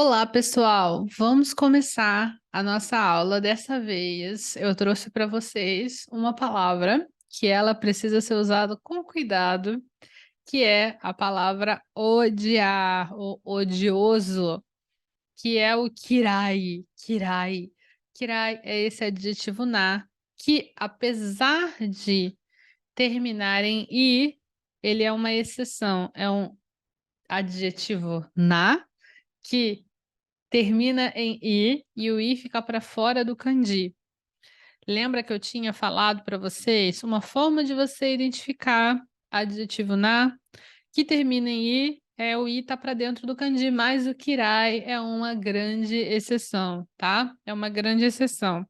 Olá, pessoal! Vamos começar a nossa aula. Dessa vez, eu trouxe para vocês uma palavra que ela precisa ser usada com cuidado, que é a palavra odiar, ou odioso, que é o kirai, kirai. Kirai é esse adjetivo na, que apesar de terminar em i, ele é uma exceção, é um adjetivo na, que termina em i e o i fica para fora do kanji. Lembra que eu tinha falado para vocês uma forma de você identificar adjetivo na que termina em i é o i tá para dentro do kanji, mas o kirai é uma grande exceção, tá? É uma grande exceção.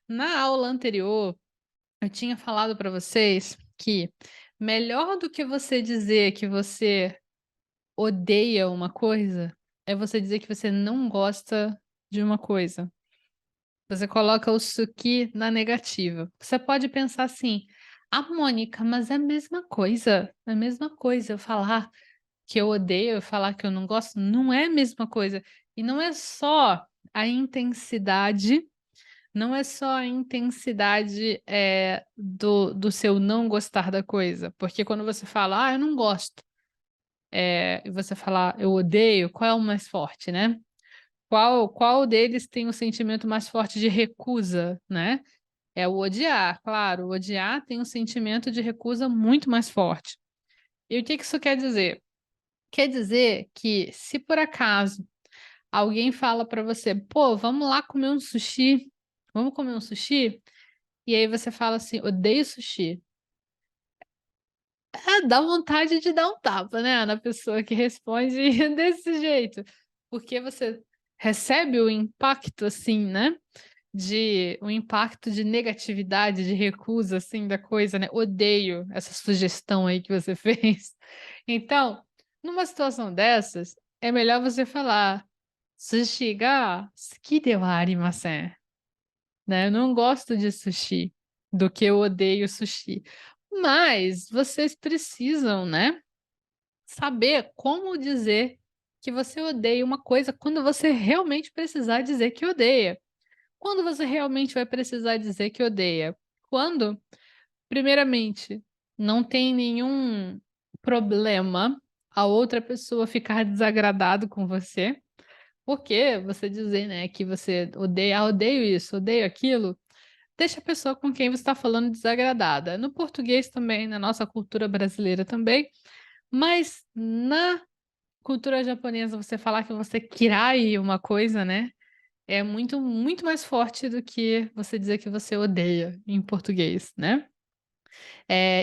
Na aula anterior, eu tinha falado para vocês que melhor do que você dizer que você odeia uma coisa é você dizer que você não gosta de uma coisa. Você coloca o suki na negativa. Você pode pensar assim: "Ah, Mônica, mas é a mesma coisa, é a mesma coisa eu falar que eu odeio, eu falar que eu não gosto, não é a mesma coisa". E não é só a intensidade, não é só a intensidade, do seu não gostar da coisa, porque quando você fala: "Ah, eu não gosto", e você falar: "Eu odeio", qual é o mais forte, né? Qual deles tem o sentimento mais forte de recusa, né? É o odiar, claro, o odiar tem um sentimento de recusa muito mais forte. E o que que isso quer dizer? Quer dizer que se por acaso alguém fala para você: "Pô, vamos lá comer um sushi, vamos comer um sushi?", e aí você fala assim: "Odeio sushi". Dá vontade de dar um tapa, né, na pessoa que responde desse jeito, porque você recebe o impacto, assim, né, de um impacto de negatividade, de recusa, assim, da coisa, né, "Odeio essa sugestão aí que você fez". Então, numa situação dessas, é melhor você falar: "Sushi ga suki de wa arimasen", né, "Eu não gosto de sushi", do que "Eu odeio sushi". Mas vocês precisam, né, saber como dizer que você odeia uma coisa quando você realmente precisar dizer que odeia. Quando você realmente vai precisar dizer que odeia? Quando, primeiramente, não tem nenhum problema a outra pessoa ficar desagradado com você, porque você dizer, né, que você odeia: "Ah, odeio isso, odeio aquilo", deixa a pessoa com quem você está falando desagradada. No português também, na nossa cultura brasileira também, mas na cultura japonesa você falar que você kirai uma coisa, né, é muito, muito mais forte do que você dizer que você odeia em português, né.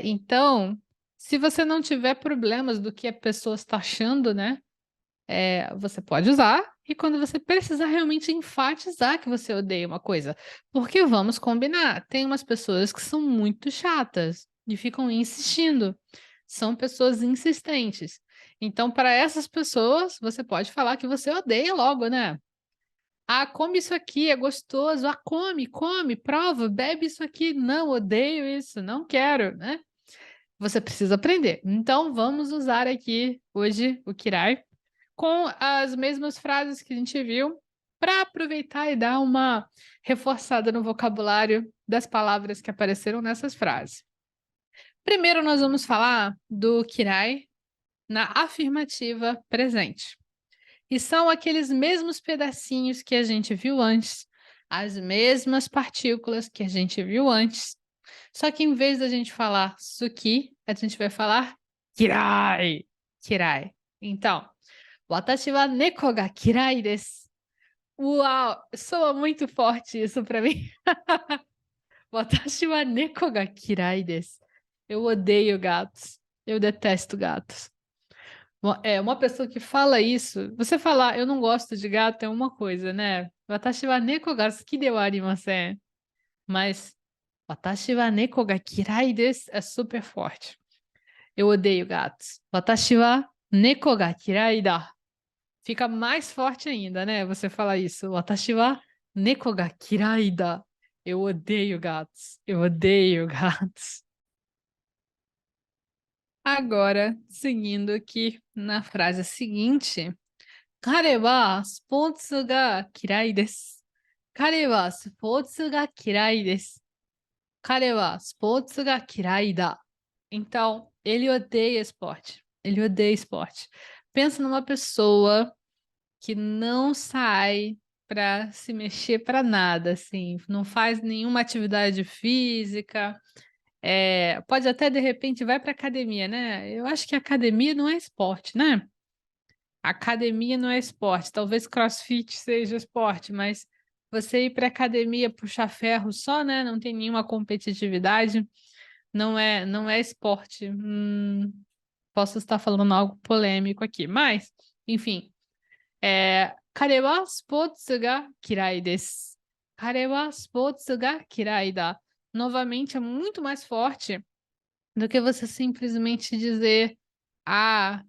Então, se você não tiver problemas do que a pessoa está achando, né, você pode usar, e quando você precisar realmente enfatizar que você odeia uma coisa, porque vamos combinar, tem umas pessoas que são muito chatas e ficam insistindo, são pessoas insistentes. Então, para essas pessoas, você pode falar que você odeia logo, né. "Ah, come isso aqui, é gostoso. Ah, come, come, prova, bebe isso aqui". "Não, odeio isso, não quero", né. Você precisa aprender. Então vamos usar aqui hoje o Kirai com as mesmas frases que a gente viu, para aproveitar e dar uma reforçada no vocabulário das palavras que apareceram nessas frases. Primeiro nós vamos falar do Kirai na afirmativa presente. E são aqueles mesmos pedacinhos que a gente viu antes, as mesmas partículas que a gente viu antes, só que em vez da gente falar "suki", a gente vai falar "kirai", "kirai". Então, "Watashi wa neko ga kirai desu". Uau, soa muito forte isso para mim. "Watashi wa neko ga kirai desu". Eu odeio gatos, eu detesto gatos. Uma pessoa que fala isso, você falar: "Eu não gosto de gato", é uma coisa, né. "Watashi wa neko ga suki de wa arimasen", mas "Watashi wa neko ga kirai desu" é super forte. Eu odeio gatos. "Watashi wa neko ga kirai da". Fica mais forte ainda, né, você falar isso. "Watashi wa neko ga kirai da". Eu odeio gatos, eu odeio gatos. Agora, seguindo aqui na frase seguinte, 彼はスポーツが嫌いです。彼はスポーツが嫌いです。彼はスポーツが嫌いだ. Então, ele odeia esporte. Ele odeia esporte. Pensa numa pessoa que não sai para se mexer para nada, assim, não faz nenhuma atividade física, pode até de repente vai para academia, né? Eu acho que academia não é esporte, né? Academia não é esporte, talvez CrossFit seja esporte, mas você ir para academia puxar ferro só, né? Não tem nenhuma competitividade, não é esporte. Posso estar falando algo polêmico aqui, mas, enfim. 彼はスポーツが嫌いです。彼はスポーツが嫌いだ. Novamente, é muito mais forte do que você simplesmente dizer, ah,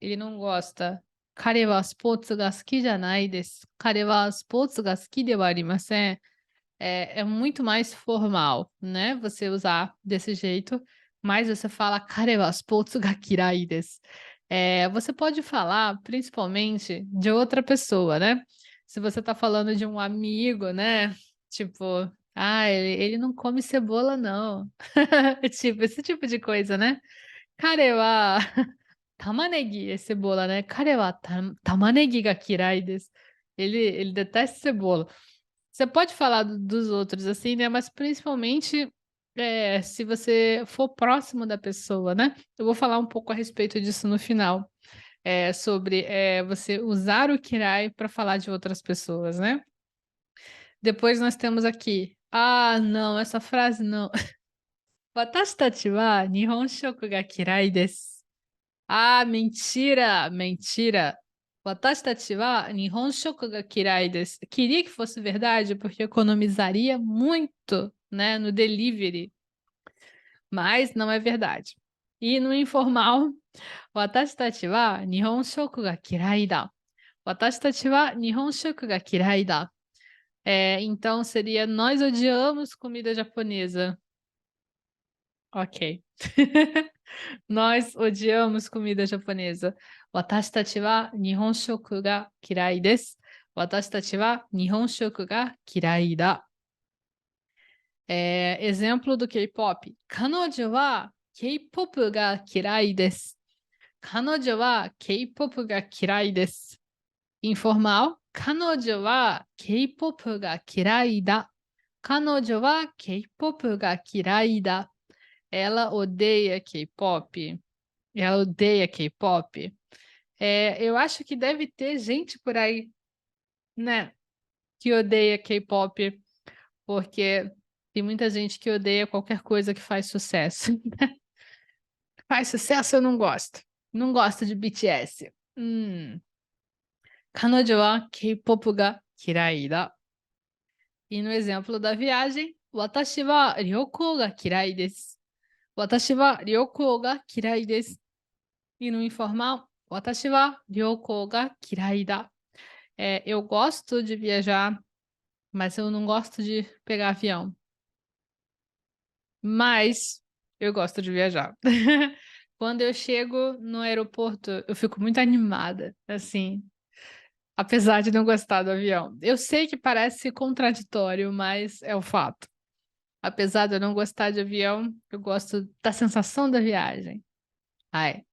ele não gosta. 彼はスポーツが好きじゃないです。彼はスポーツが好きではありません。É muito mais formal, né? Você usar desse jeito, mas você fala 彼はスポーツが嫌いです. Você pode falar principalmente de outra pessoa, né? Se você tá falando de um amigo, né? Tipo, ah, ele não come cebola, não. Tipo, esse tipo de coisa, né? 彼は玉ねぎ é cebola, né? 彼は玉ねぎが嫌いです. Ele detesta cebola. Você pode falar dos outros assim, né? Mas principalmente se você for próximo da pessoa, né? Eu vou falar um pouco a respeito disso no final, sobre você usar o kirai para falar de outras pessoas, né? Depois nós temos aqui. Ah, não, essa frase não. 私たちは日本食が嫌いです. Ah, mentira, mentira. 私たちは日本食が嫌いです. Queria que fosse verdade, porque economizaria muito, né, no delivery. Mas não é verdade. E no informal, 私たちは日本食が嫌いだ. 私たちは日本食が嫌いだ. Então seria nós odiamos comida japonesa. Ok. Nós odiamos comida japonesa. 私たちは日本食が嫌いです。私たちは日本食が嫌いだ。exemplo do K-pop. 彼女は K-pop が嫌いです。彼女は K-pop が嫌いです。Informal. 彼女は K-pop が嫌いだ。彼女は K-pop が嫌いだ。Ela odeia K-pop. Ela odeia K-pop. Eu acho que deve ter gente por aí, né, que odeia K-pop, porque tem muita gente que odeia qualquer coisa que faz sucesso. Faz sucesso, eu não gosto. Não gosto de BTS. 彼女は K-pop が嫌いだ. E no exemplo da viagem, 私は旅行が嫌いです. 私は旅行が嫌いです. E no informal, 私は旅行が嫌いだ. Eu gosto de viajar, mas eu não gosto de pegar avião. Mas eu gosto de viajar. Quando eu chego no aeroporto, eu fico muito animada, assim, apesar de não gostar do avião. Eu sei que parece contraditório, mas é o fato. Apesar de eu não gostar de avião, eu gosto da sensação da viagem. Ai.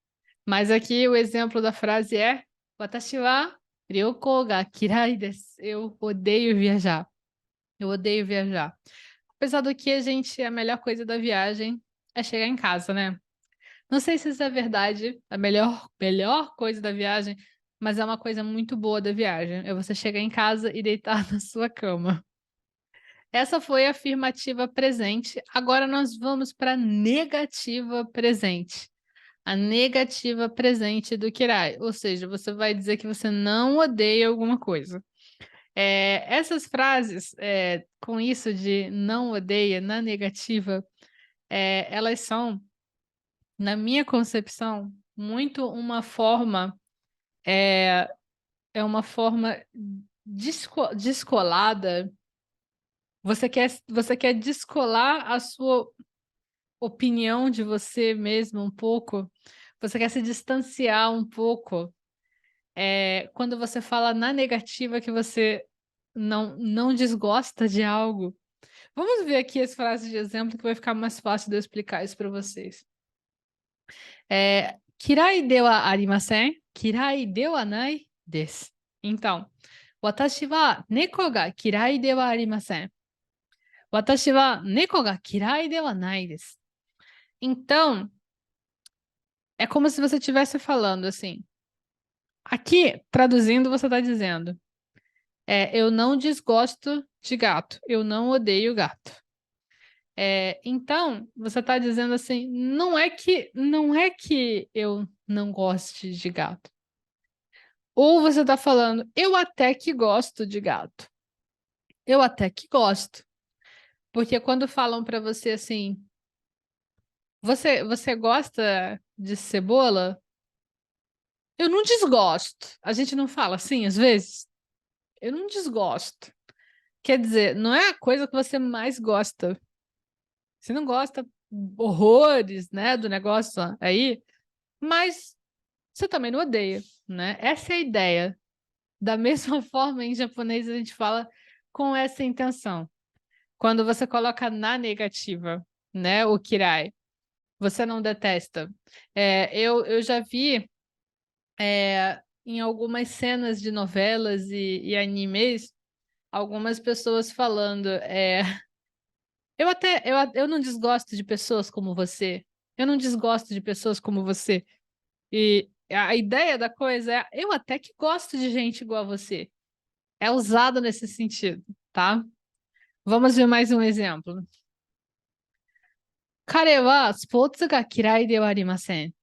Mas aqui o exemplo da frase é: 私は旅行が嫌いです. Eu odeio viajar. Eu odeio viajar. Apesar do que, a melhor coisa da viagem é chegar em casa, né? Não sei se isso é verdade, a melhor coisa da viagem, mas é uma coisa muito boa da viagem. É você chegar em casa e deitar na sua cama. Essa foi a afirmativa presente. Agora nós vamos para a negativa presente. A negativa presente do Kirai. Ou seja, você vai dizer que você não odeia alguma coisa. Essas frases, com isso de não odeia, na negativa, elas são, na minha concepção, muito uma forma, é uma forma descolada. Você quer descolar a sua opinião de você mesmo um pouco, você quer se distanciar um pouco quando você fala na negativa que você não desgosta de algo. Vamos ver aqui as frases de exemplo que vai ficar mais fácil de eu explicar isso para vocês. Kirai de wa arimasen, kirai de wa nai desu. Então, watashi wa neko ga kirai de wa arimasen. Watashi wa neko ga kirai de wa nai desu. Então, é como se você estivesse falando assim. Aqui, traduzindo, você está dizendo: eu não desgosto de gato, eu não odeio gato. Então, você está dizendo assim, não é que eu não goste de gato. Ou você está falando, eu até que gosto de gato. Eu até que gosto. Porque quando falam para você assim, você gosta de cebola? Eu não desgosto. A gente não fala assim às vezes? Eu não desgosto. Quer dizer, não é a coisa que você mais gosta. Você não gosta horrores, né, do negócio aí, mas você também não odeia, né? Essa é a ideia. Da mesma forma, em japonês, a gente fala com essa intenção. Quando você coloca na negativa, né, o kirai, você não detesta. Eu já vi em algumas cenas de novelas e animes, algumas pessoas falando, eu não desgosto de pessoas como você. Eu não desgosto de pessoas como você. E a ideia da coisa é, eu até que gosto de gente igual a você. É usado nesse sentido, tá? Vamos ver mais um exemplo. 彼はスポーツが嫌いではありません。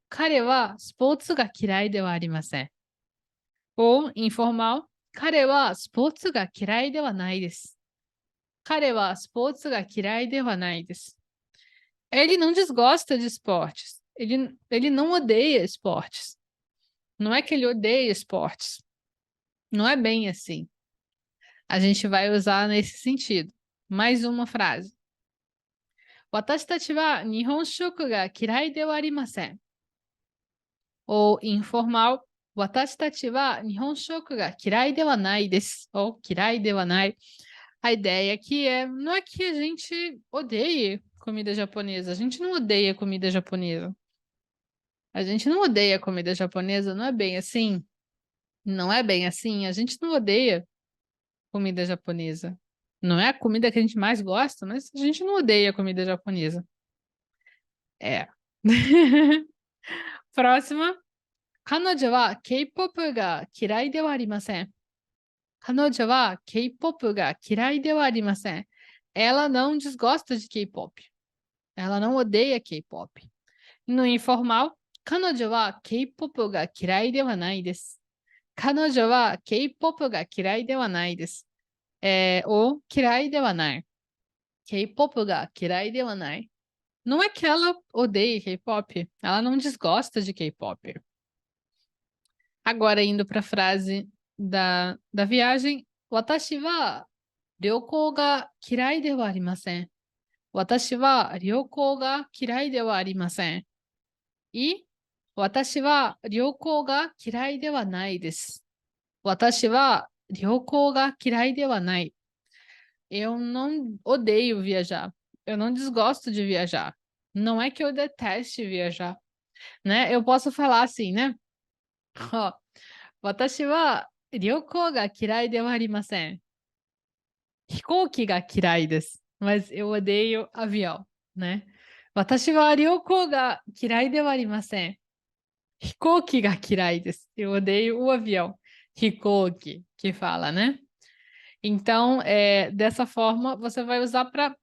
彼はスポーツが嫌いではありません。Ou informal, 彼はスポーツが嫌いではないです。彼はスポーツが嫌いではないです。Ele não desgosta de esportes. Ele não odeia esportes. Não é que ele odeia esportes. Não é bem assim. A gente vai usar nesse sentido. Mais uma frase. 私たちは日本食が嫌いではありません。Ou informal, 私たちは日本食が嫌いではないです。Ou 嫌いではない. A ideia aqui não é que a gente odeie comida japonesa. A gente não odeia comida japonesa. A gente não odeia comida japonesa, não é bem assim. Não é bem assim. A gente não odeia comida japonesa. Não é a comida que a gente mais gosta, mas a gente não odeia comida japonesa. Próxima. 彼女は K-POP が嫌いではありません。彼女は K-POP が嫌いではありません。Ela não desgosta de K-pop. Ela não odeia K-pop. No informal, 彼女は K-POP が嫌いではないです。彼女は K-POP が嫌いではないです。ou 嫌いではない。K-pop が嫌いではない。Não é que ela odeia K-pop, ela não desgosta de K-pop. Agora, indo para a frase da viagem, 私は旅行が嫌いではありません。私は旅行が嫌いではありません。E 私は旅行が嫌いではないです。私は旅行が嫌いではない。Eu não odeio viajar. Eu não desgosto de viajar. Não é que eu deteste viajar, né? Eu posso falar assim, né? Ó, 私は旅行が嫌いではありません。飛行機が嫌いです。Mas eu odeio avião, né? 私は旅行が嫌いではありません。飛行機が嫌いです。Eu odeio o avião. 飛行機 que fala, né? Então, dessa forma, você vai usar para,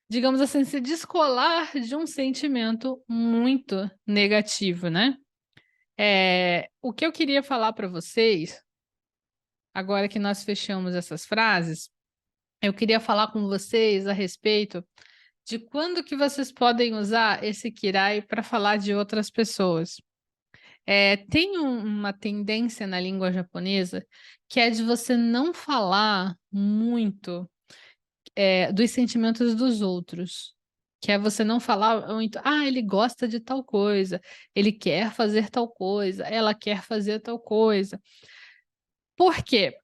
digamos assim, se descolar de um sentimento muito negativo, né? O que eu queria falar para vocês, agora que nós fechamos essas frases, eu queria falar com vocês a respeito de quando que vocês podem usar esse kirai para falar de outras pessoas. Tem uma tendência na língua japonesa que é de você não falar muito dos sentimentos dos outros. que é você não falar muito, ele gosta de tal coisa, ele quer fazer tal coisa, ela quer fazer tal coisa. Por quê?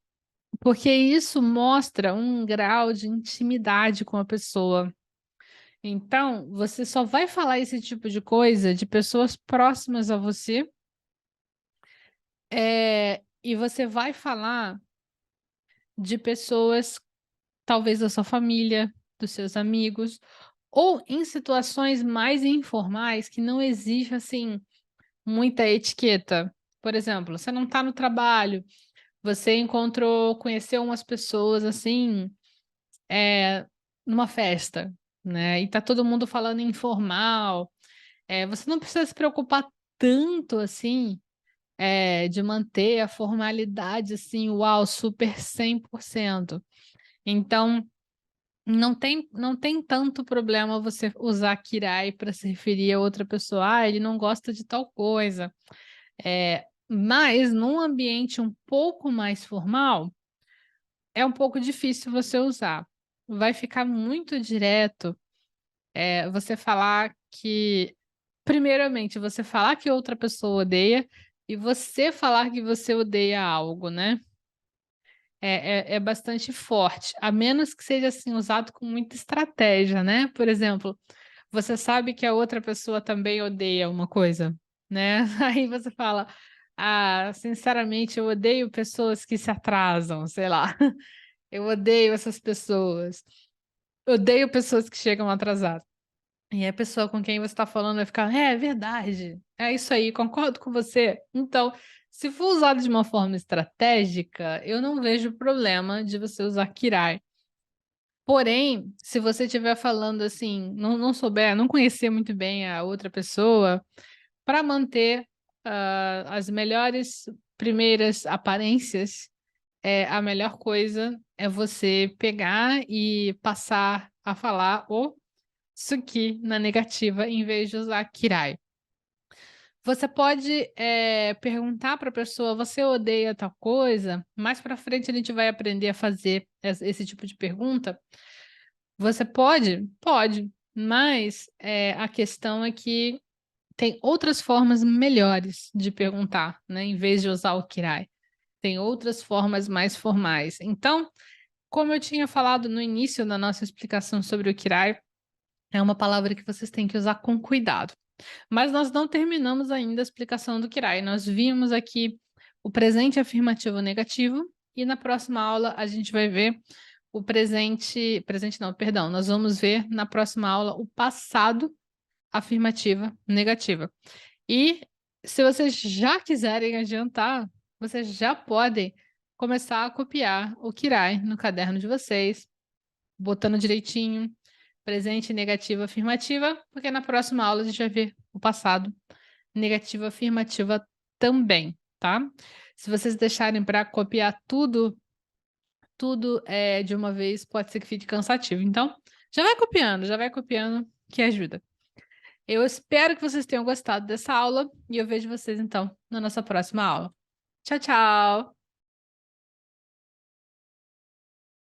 Porque isso mostra um grau de intimidade com a pessoa. Então, você só vai falar esse tipo de coisa de pessoas próximas a você, e você vai falar de pessoas, talvez da sua família, dos seus amigos, ou em situações mais informais que não exige, assim, muita etiqueta. Por exemplo, você não está no trabalho, você conheceu umas pessoas, assim, numa festa, né, e tá todo mundo falando informal, você não precisa se preocupar tanto, assim, de manter a formalidade, assim, uau, super 100%. Então, não tem tanto problema você usar kirai para se referir a outra pessoa. Ele não gosta de tal coisa. Mas num ambiente um pouco mais formal, é um pouco difícil você usar. Vai ficar muito direto, você falar que primeiramente, você falar que outra pessoa odeia e você falar que você odeia algo, né. É bastante forte, a menos que seja, assim, usado com muita estratégia, né. Por exemplo, você sabe que a outra pessoa também odeia uma coisa, né, aí você fala: "Ah, sinceramente eu odeio pessoas que se atrasam", sei lá, "Eu odeio essas pessoas, odeio pessoas que chegam atrasadas". E a pessoa com quem você está falando vai ficar: "É verdade, é isso aí, concordo com você". Então, se for usado de uma forma estratégica, eu não vejo problema de você usar kirai. Porém, se você estiver falando, assim, não souber, não conhecer muito bem a outra pessoa, para manter, as melhores primeiras aparências, a melhor coisa é você pegar e passar a falar o Suki na negativa, em vez de usar Kirai. Você pode, perguntar para a pessoa: "Você odeia tal coisa?". Mais para frente a gente vai aprender a fazer esse tipo de pergunta. Você pode? Pode, mas, a questão é que tem outras formas melhores de perguntar, né, em vez de usar o Kirai. Tem outras formas mais formais. Então, como eu tinha falado no início da nossa explicação sobre o Kirai, é uma palavra que vocês têm que usar com cuidado. Mas nós não terminamos ainda a explicação do Kirai. Nós vimos aqui o presente afirmativo negativo e na próxima aula a gente vai ver o presente não, perdão, nós vamos ver na próxima aula o passado afirmativa negativa. E se vocês já quiserem adiantar, vocês já podem começar a copiar o Kirai no caderno de vocês, botando direitinho, presente, negativa, afirmativa, porque na próxima aula a gente vai ver o passado, negativa, afirmativa também, tá? Se vocês deixarem para copiar tudo de uma vez, pode ser que fique cansativo. Então, já vai copiando, que ajuda. Eu espero que vocês tenham gostado dessa aula e eu vejo vocês então na nossa próxima aula. Tchau, tchau!